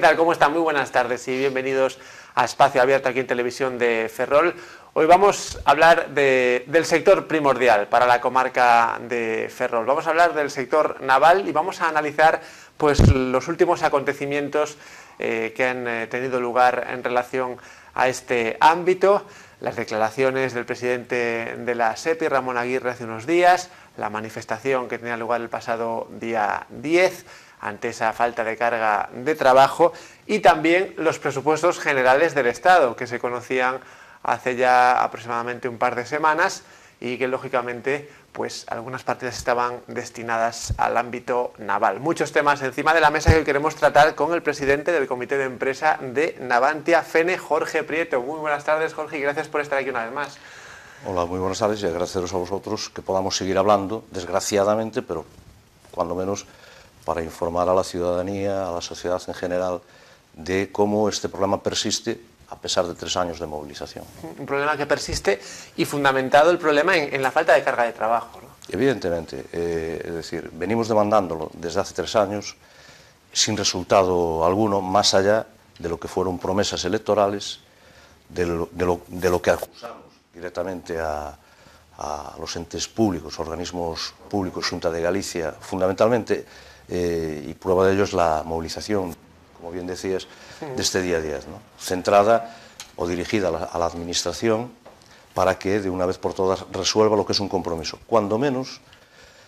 tal? ¿Cómo están? Muy buenas tardes y bienvenidos a Espacio Abierto aquí en Televisión de Ferrol. Hoy vamos a hablar del sector primordial para la comarca de Ferrol. Vamos a hablar del sector naval y vamos a analizar pues, los últimos acontecimientos que han tenido lugar en relación a este ámbito. Las declaraciones del presidente de la SEPI, Ramón Aguirre, hace unos días, la manifestación que tenía lugar el pasado día 10 ante esa falta de carga de trabajo y también los presupuestos generales del Estado que se conocían hace ya aproximadamente un par de semanas y que lógicamente pues algunas partidas estaban destinadas al ámbito naval. Muchos temas encima de la mesa que hoy queremos tratar con el presidente del comité de empresa de Navantia Fene, Jorge Prieto. Muy buenas tardes, Jorge, y gracias por estar aquí una vez más. Hola, muy buenas tardes y agradeceros a vosotros que podamos seguir hablando, desgraciadamente, pero cuando menos para informar a la ciudadanía, a la sociedad en general, de cómo este problema persiste a pesar de 3 años de movilización. Un problema que persiste y fundamentado el problema en la falta de carga de trabajo, ¿no? Evidentemente, es decir, venimos demandándolo desde hace 3 años sin resultado alguno, más allá de lo que fueron promesas electorales, de lo que acusamos directamente a los entes públicos, organismos públicos, Xunta de Galicia, fundamentalmente, y prueba de ello es la movilización, como bien decías, de este día 10, ¿no? Centrada o dirigida a la Administración para que de una vez por todas resuelva lo que es un compromiso. Cuando menos,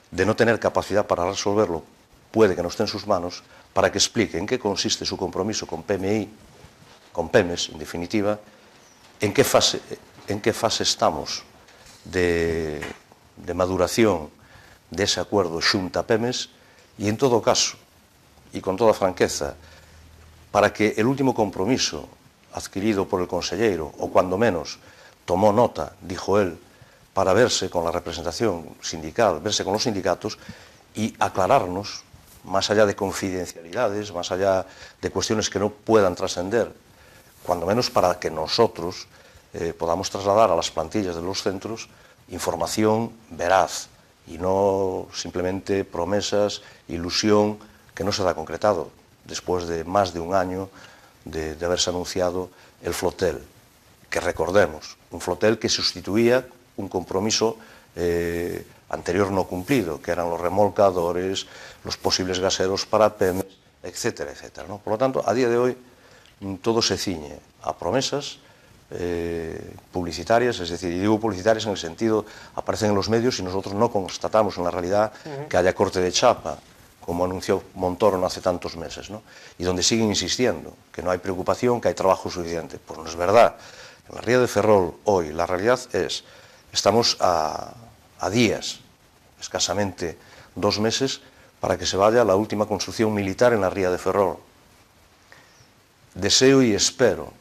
de no tener capacidad para resolverlo, puede que no esté en sus manos, para que explique en qué consiste su compromiso con PMI, con PEMES, en definitiva, en qué fase estamos de maduración de ese acuerdo Xunta-PEMES y, en todo caso, y con toda franqueza, para que el último compromiso adquirido por el conselleiro, o cuando menos tomó nota, dijo él, para verse con la representación sindical, verse con los sindicatos y aclararnos, más allá de confidencialidades, más allá de cuestiones que no puedan trascender, cuando menos para que nosotros podamos trasladar a las plantillas de los centros información veraz y no simplemente promesas, ilusión que no se ha concretado después de más de un año de haberse anunciado el flotel, que recordemos, un flotel que sustituía un compromiso anterior no cumplido, que eran los remolcadores, los posibles gaseros para PEMES, etcétera, etcétera, ¿no? Por lo tanto, a día de hoy todo se ciñe a promesas publicitarias, es decir, y digo publicitarias en el sentido, aparecen en los medios y nosotros no constatamos en la realidad que haya corte de chapa, como anunció Montoro no hace tantos meses, ¿no? Y donde siguen insistiendo que no hay preocupación, que hay trabajo suficiente. Pues no es verdad. En la ría de Ferrol hoy la realidad es, estamos a días, escasamente 2 meses, para que se vaya la última construcción militar en la ría de Ferrol. Deseo y espero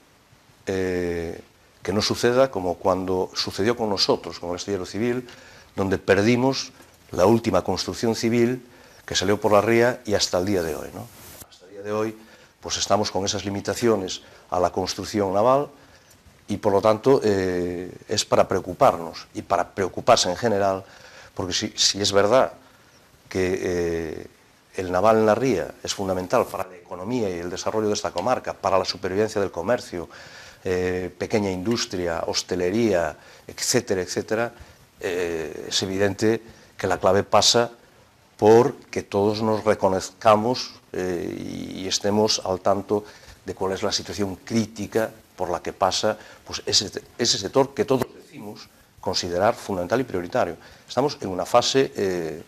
que no suceda como cuando sucedió con nosotros, con el astillero civil, donde perdimos la última construcción civil que salió por la ría y hasta el día de hoy, ¿no? Hasta el día de hoy pues estamos con esas limitaciones a la construcción naval y por lo tanto es para preocuparnos y para preocuparse en general, porque si es verdad que el naval en la ría es fundamental para la economía y el desarrollo de esta comarca, para la supervivencia del comercio, pequeña industria, hostelería, etcétera, etcétera, es evidente que la clave pasa por que todos nos reconozcamos y estemos al tanto de cuál es la situación crítica por la que pasa pues, ese sector que todos decimos considerar fundamental y prioritario. Estamos en una fase,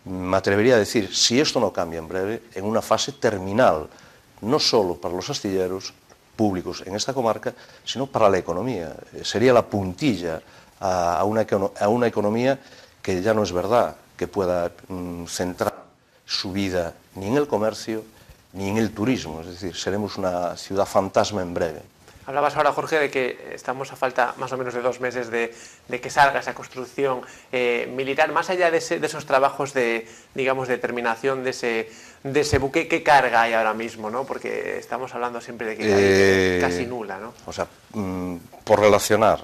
me atrevería a decir, si esto no cambia en breve, en una fase terminal, no solo para los astilleros públicos en esta comarca, sino para la economía. Sería la puntilla a una economía que ya no es verdad que pueda centrar su vida ni en el comercio ni en el turismo, es decir, seremos una ciudad fantasma en breve. Hablabas ahora, Jorge, de que estamos a falta más o menos de 2 meses de que salga esa construcción militar. Más allá de esos trabajos de, digamos, de terminación de ese buque, ¿qué carga hay ahora mismo, ¿no? Porque estamos hablando siempre de que hay casi nula, ¿no? O sea, por relacionar,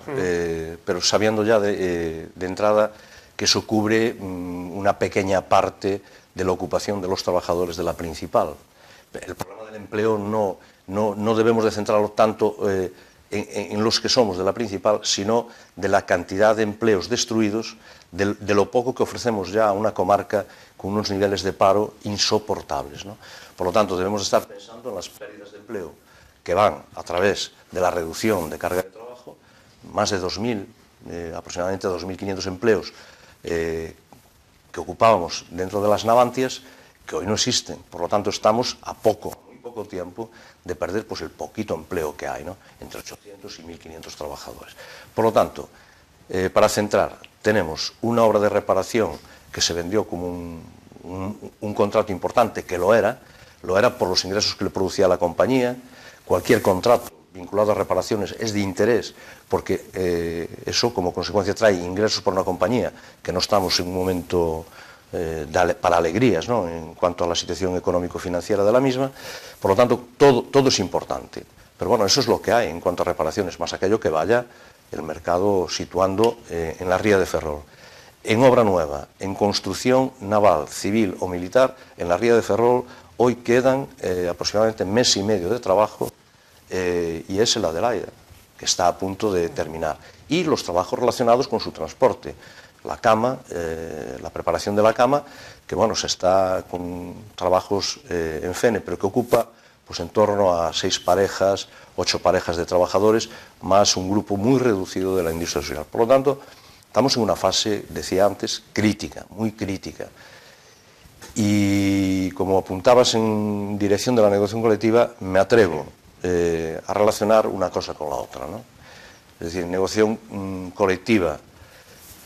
pero sabiendo ya de entrada que eso cubre una pequeña parte de la ocupación de los trabajadores de la principal. El problema empleo no debemos de centrarlo tanto en los que somos de la principal, sino de la cantidad de empleos destruidos, de lo poco que ofrecemos ya a una comarca con unos niveles de paro insoportables, ¿no? Por lo tanto, debemos estar pensando en las pérdidas de empleo que van a través de la reducción de carga de trabajo, más de 2.000, aproximadamente 2.500 empleos que ocupábamos dentro de las Navantias, que hoy no existen. Por lo tanto, estamos a muy poco tiempo de perder pues, el poquito empleo que hay, ¿no? Entre 800 y 1.500 trabajadores. Por lo tanto, para centrar, tenemos una obra de reparación que se vendió como un contrato importante, que lo era por los ingresos que le producía a la compañía. Cualquier contrato vinculado a reparaciones es de interés, porque eso como consecuencia trae ingresos para una compañía, que no estamos en un momento para alegrías, ¿no?, en cuanto a la situación económico-financiera de la misma. Por lo tanto, todo es importante. Pero bueno, eso es lo que hay en cuanto a reparaciones, más aquello que vaya el mercado situando en la ría de Ferrol. En obra nueva, en construcción naval, civil o militar, en la ría de Ferrol hoy quedan aproximadamente mes y medio de trabajo, y es el Adelaida, que está a punto de terminar. Y los trabajos relacionados con su transporte. La cama, la preparación de la cama, que bueno, se está con trabajos en Fene, pero que ocupa pues en torno a 6 parejas, 8 parejas de trabajadores, más un grupo muy reducido de la industria auxiliar. Por lo tanto, estamos en una fase, decía antes, crítica, muy crítica. Y como apuntabas en dirección de la negociación colectiva, me atrevo a relacionar una cosa con la otra, ¿no? Es decir, negociación colectiva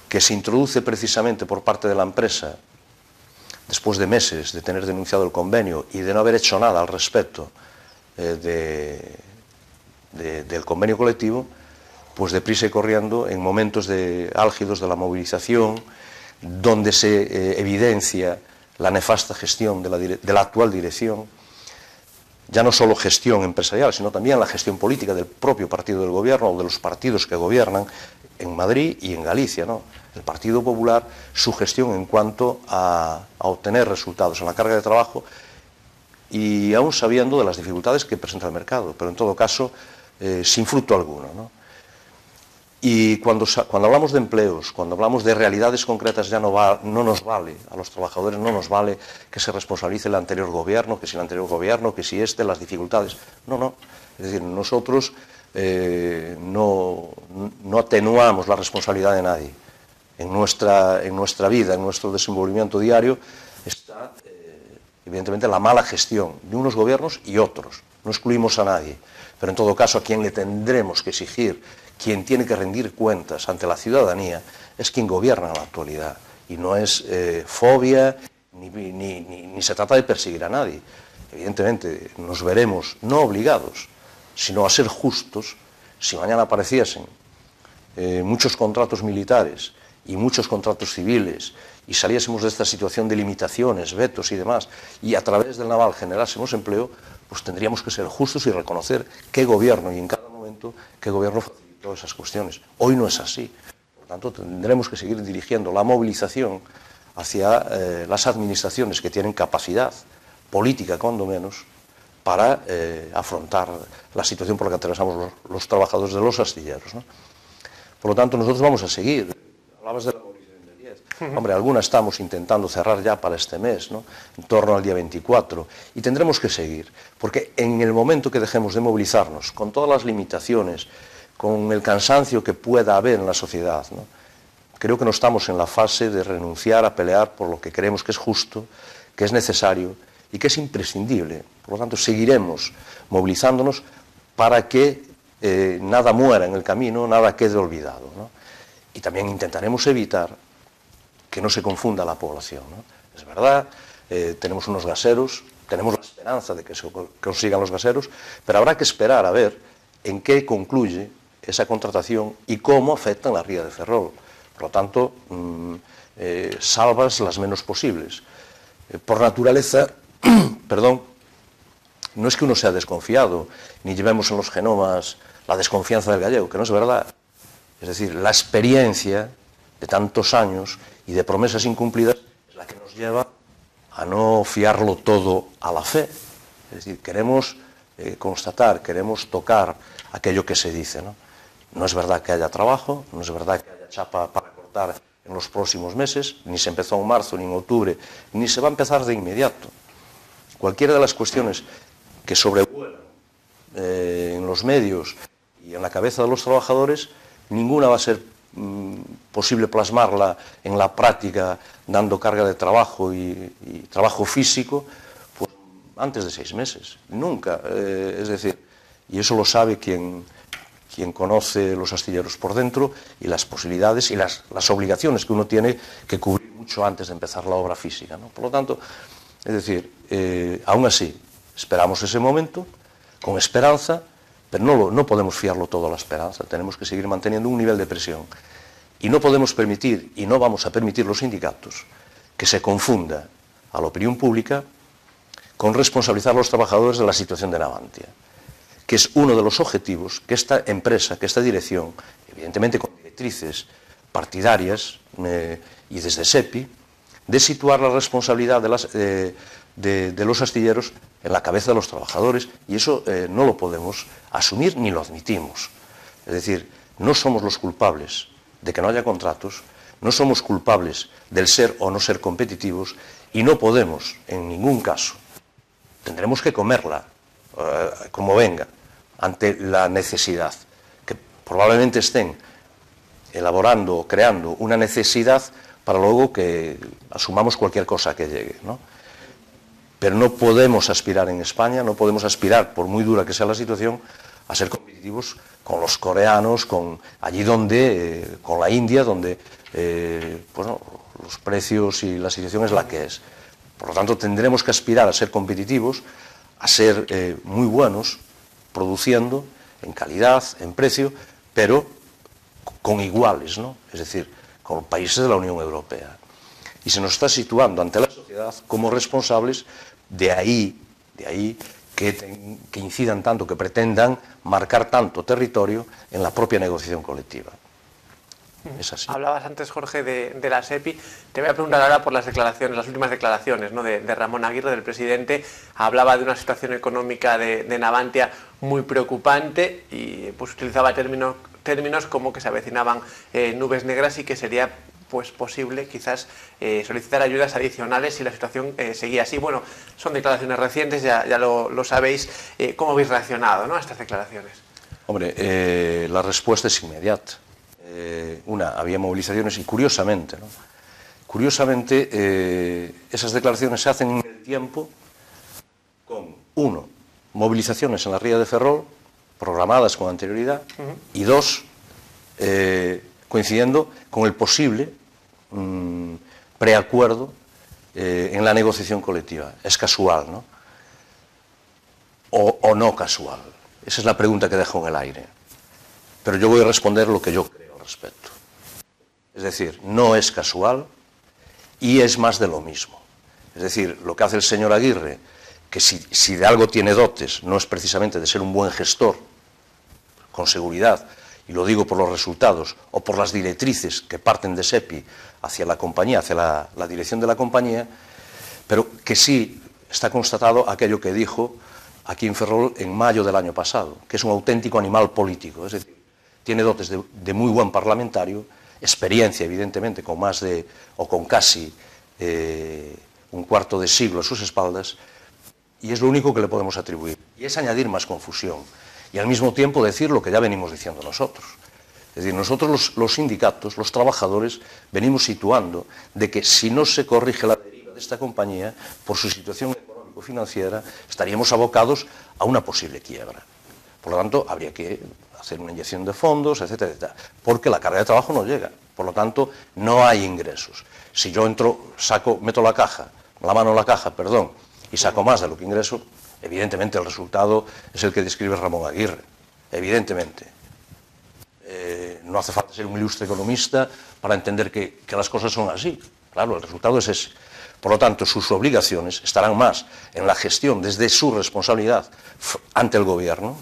que se introduce precisamente por parte de la empresa después de meses de tener denunciado el convenio y de no haber hecho nada al respecto del convenio colectivo, pues deprisa y corriendo, en momentos álgidos de la movilización, donde se evidencia la nefasta gestión de la actual dirección, ya no solo gestión empresarial, sino también la gestión política del propio partido del gobierno o de los partidos que gobiernan en Madrid y en Galicia, ¿no? El Partido Popular, su gestión en cuanto a obtener resultados en la carga de trabajo, y aún sabiendo de las dificultades que presenta el mercado, pero en todo caso sin fruto alguno, ¿no? Y cuando hablamos de empleos, cuando hablamos de realidades concretas, ya no nos vale, a los trabajadores no nos vale que se responsabilice el anterior gobierno, que si el anterior gobierno, que si las dificultades. No. Es decir, nosotros no atenuamos la responsabilidad de nadie. En nuestra vida, en nuestro desenvolvimiento diario, está evidentemente la mala gestión de unos gobiernos y otros. No excluimos a nadie, pero en todo caso a quien le tendremos que exigir, quien tiene que rendir cuentas ante la ciudadanía, es quien gobierna en la actualidad. Y no es fobia, ni se trata de perseguir a nadie. Evidentemente nos veremos no obligados, sino a ser justos, si mañana apareciesen muchos contratos militares y muchos contratos civiles, y saliésemos de esta situación de limitaciones, vetos y demás, y a través del naval generásemos empleo, pues tendríamos que ser justos y reconocer qué gobierno, y en cada momento qué gobierno facilitó esas cuestiones. Hoy no es así. Por tanto, tendremos que seguir dirigiendo la movilización hacia las administraciones que tienen capacidad política, cuando menos, para afrontar la situación por la que atravesamos los trabajadores de los astilleros, ¿no? Por lo tanto, nosotros vamos a seguir. Hablabas de la movilización del 10. Hombre, alguna estamos intentando cerrar ya para este mes, ¿no?, en torno al día 24, y tendremos que seguir, porque en el momento que dejemos de movilizarnos, con todas las limitaciones, con el cansancio que pueda haber en la sociedad, ¿no?, creo que no estamos en la fase de renunciar a pelear por lo que creemos que es justo, que es necesario y que es imprescindible. Por lo tanto, seguiremos movilizándonos para que nada muera en el camino, nada quede olvidado, ¿no? Y también intentaremos evitar que no se confunda la población, ¿no? Es verdad, tenemos unos gaseros, tenemos la esperanza de que se consigan los gaseros, pero habrá que esperar a ver en qué concluye esa contratación y cómo afecta la ría de Ferrol. Por lo tanto, salvas las menos posibles. Por naturaleza, perdón, no es que uno sea desconfiado, ni llevemos en los genomas la desconfianza del gallego, que no es verdad. Es decir, la experiencia de tantos años y de promesas incumplidas es la que nos lleva a no fiarlo todo a la fe. Es Es decir, queremos constatar, queremos tocar aquello que se dice, ¿no? No es verdad que haya trabajo, no es verdad que haya chapa para cortar en los próximos meses, ni se empezó en marzo, ni en octubre, ni se va a empezar de inmediato. Cualquiera de las cuestiones que sobrevuelan en los medios y en la cabeza de los trabajadores, ninguna va a ser posible plasmarla en la práctica dando carga de trabajo y trabajo físico pues, antes de 6 meses. Nunca. Es decir, y eso lo sabe quien conoce los astilleros por dentro y las posibilidades y las obligaciones que uno tiene que cubrir mucho antes de empezar la obra física, ¿no? Por lo tanto, es decir, aún así, esperamos ese momento con esperanza, pero no podemos fiarlo todo a la esperanza, tenemos que seguir manteniendo un nivel de presión. Y no podemos permitir, y no vamos a permitir los sindicatos, que se confunda a la opinión pública con responsabilizar a los trabajadores de la situación de Navantia, que es uno de los objetivos que esta empresa, que esta dirección, evidentemente con directrices partidarias y desde SEPI, de situar la responsabilidad de los astilleros en la cabeza de los trabajadores, y eso no lo podemos asumir ni lo admitimos. Es decir, no somos los culpables de que no haya contratos, no somos culpables del ser o no ser competitivos, y no podemos, en ningún caso, tendremos que comerla como venga, ante la necesidad, que probablemente estén elaborando o creando una necesidad para luego que asumamos cualquier cosa que llegue, ¿no? Pero no podemos aspirar en España, no podemos aspirar, por muy dura que sea la situación, a ser competitivos con los coreanos, con la India, donde bueno, los precios y la situación es la que es. Por lo tanto, tendremos que aspirar a ser competitivos, a ser muy buenos, produciendo en calidad, en precio, pero con iguales, ¿no? Es decir, con países de la Unión Europea. Y se nos está situando ante la sociedad como responsables de ahí que incidan tanto, que pretendan marcar tanto territorio en la propia negociación colectiva. Es así. Hablabas antes, Jorge, de la SEPI. Te voy a preguntar ahora por las declaraciones, las últimas declaraciones, ¿no? de Ramón Aguirre, del presidente. Hablaba de una situación económica de Navantia muy preocupante y pues utilizaba términos como que se avecinaban nubes negras y que sería pues posible quizás solicitar ayudas adicionales si la situación seguía así. Bueno, son declaraciones recientes, ya lo sabéis. ¿Cómo habéis reaccionado, ¿no?, a estas declaraciones? Hombre, la respuesta es inmediata. Había movilizaciones y curiosamente, ¿no? Esas declaraciones se hacen en el tiempo con, uno, movilizaciones en la ría de Ferrol, programadas con anterioridad, y dos, coincidiendo con el posible preacuerdo en la negociación colectiva. Es casual, ¿no? O no casual. Esa es la pregunta que dejo en el aire. Pero yo voy a responder lo que yo creo al respecto. Es decir, no es casual y es más de lo mismo. Es decir, lo que hace el señor Aguirre, que si de algo tiene dotes, no es precisamente de ser un buen gestor, con seguridad, y lo digo por los resultados o por las directrices que parten de SEPI hacia la compañía, hacia la dirección de la compañía, pero que sí está constatado aquello que dijo aquí en Ferrol en mayo del año pasado, que es un auténtico animal político. Es decir, tiene dotes de muy buen parlamentario, experiencia, evidentemente, con casi un cuarto de siglo a sus espaldas, y es lo único que le podemos atribuir. Y es añadir más confusión, y al mismo tiempo decir lo que ya venimos diciendo nosotros. Es decir, nosotros los sindicatos, los trabajadores, venimos situando de que si no se corrige la deriva de esta compañía, por su situación económico-financiera, estaríamos abocados a una posible quiebra. Por lo tanto, habría que hacer una inyección de fondos, etcétera, etcétera, porque la carga de trabajo no llega. Por lo tanto, no hay ingresos. Si yo meto la mano en la caja, y saco más de lo que ingreso, evidentemente el resultado es el que describe Ramón Aguirre. Evidentemente. No hace falta ser un ilustre economista para entender que las cosas son así. Claro, el resultado es ese. Por lo tanto, sus obligaciones estarán más en la gestión desde su responsabilidad ante el gobierno,